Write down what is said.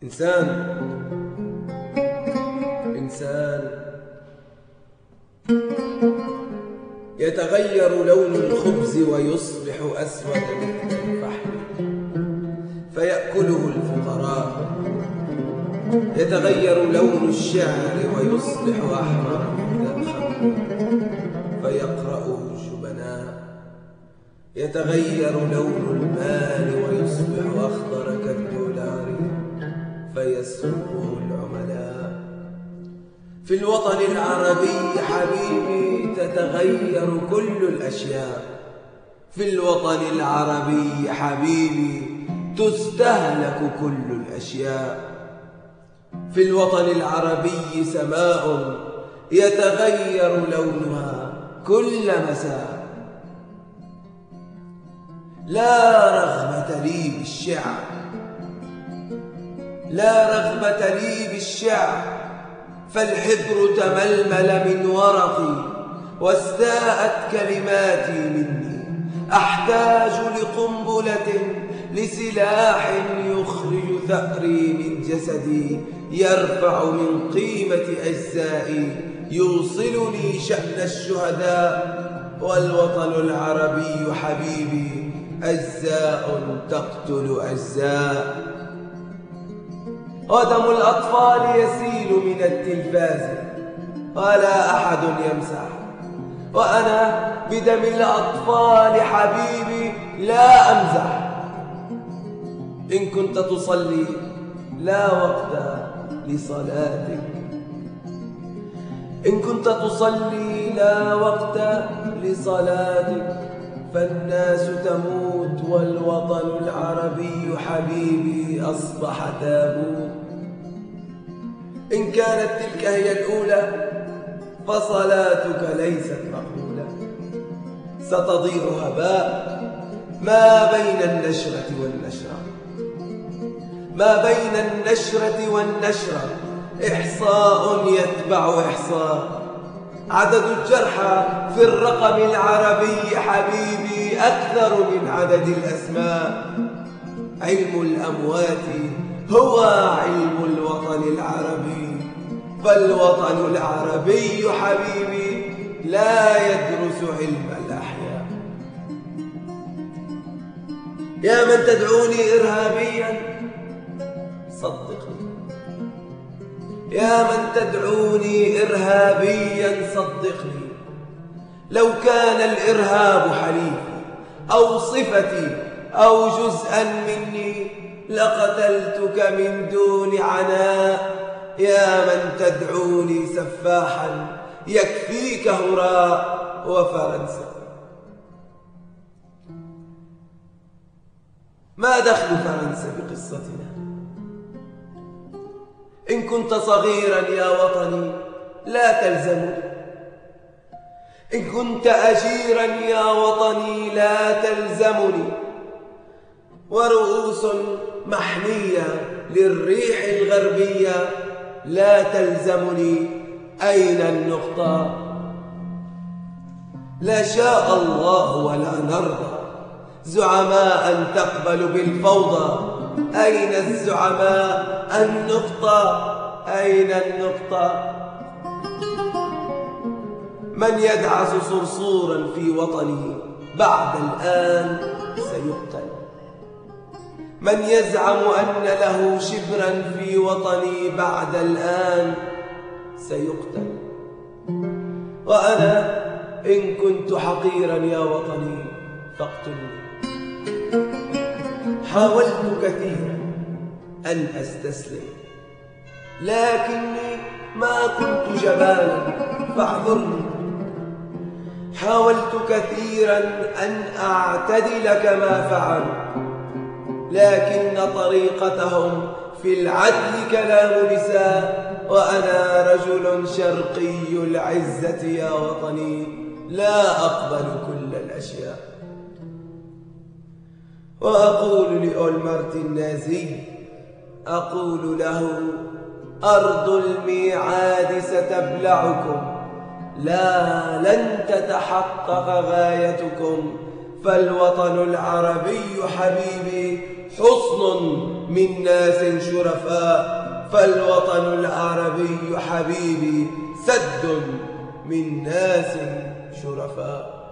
إنسان يتغير لون الخبز ويصبح أسود مثل الفحم فيأكله الفقراء، يتغير لون الشعر ويصبح أحمر مثل الخمر فيقرأه الجبناء، يتغير لون المال ويصبح أخضر كالدولار فيسرقه العملاء. في الوطن العربي حبيبي تتغير كل الأشياء، في الوطن العربي حبيبي تستهلك كل الأشياء. في الوطن العربي سماء يتغير لونها كل مساء. لا رغبة لي بالشعر، لا رغبة لي بالشعر، فالحبر تململ من ورقي واستاءت كلماتي مني. أحتاج لقنبلة لسلاح يخرج ثأري من جسدي، يرفع من قيمة أجزائي، يوصلني شأن الشهداء. والوطن العربي حبيبي أجزاء تقتل أجزاء. ودم الأطفال يسيل من التلفاز ولا أحد يمسح، وأنا بدم الأطفال حبيبي لا أمزح. إن كنت تصلي لا وقت لصلاتك، إن كنت تصلي لا وقت لصلاتك، فالناس تموت والوطن العربي حبيبي أصبح تابوت. إن كانت تلك هي الأولى فصلاتك ليست مقبولة، ستضيع هباء ما بين النشرة والنشرة، ما بين النشرة والنشرة إحصاء يتبع إحصاء. عدد الجرحى في الرقم العربي حبيبي أكثر من عدد الأسماء. علم الأموات هو علم الوطن العربي، فالوطن العربي حبيبي لا يدرس علم الأحياء. يا من تدعوني إرهابيا صدقني، يا من تدعوني إرهابيا صدقني، لو كان الإرهاب حليفي أو صفتي أو جزءا مني لقتلتك من دون عناء. يا من تدعوني سفاحا يكفيك هراء وفرنسا. ما دخل فرنسا بقصتنا؟ إن كنت صغيرا يا وطني لا تلزمني، إن كنت أجيرا يا وطني لا تلزمني. ورؤوس محنية للريح الغربية لا تلزمني. أين النقطة؟ لا شاء الله ولا نرضى زعماء تقبل بالفوضى. أين الزعماء؟ النقطة، أين النقطة؟ من يدعس صرصورا في وطنه بعد الآن سيقتل. من يزعم أن له شبرا في وطني بعد الآن سيقتل. وأنا إن كنت حقيرا يا وطني فاقتلني. حاولت كثيرا أن أستسلم لكني ما كنت جبانا فاعذرني. حاولت كثيرا أن أعتدل كما فعلوا، لكن طريقتهم في العدل كلام نساء، وأنا رجل شرقي العزة يا وطني لا أقبل كل الأشياء. وأقول لأولمرت النازي، أقول له: أرض الميعاد ستبلعكم، لا لن تتحقق غايتكم، فالوطن العربي حبيبي حصن من ناس شرفاء، فالوطن العربي حبيبي سد من ناس شرفاء.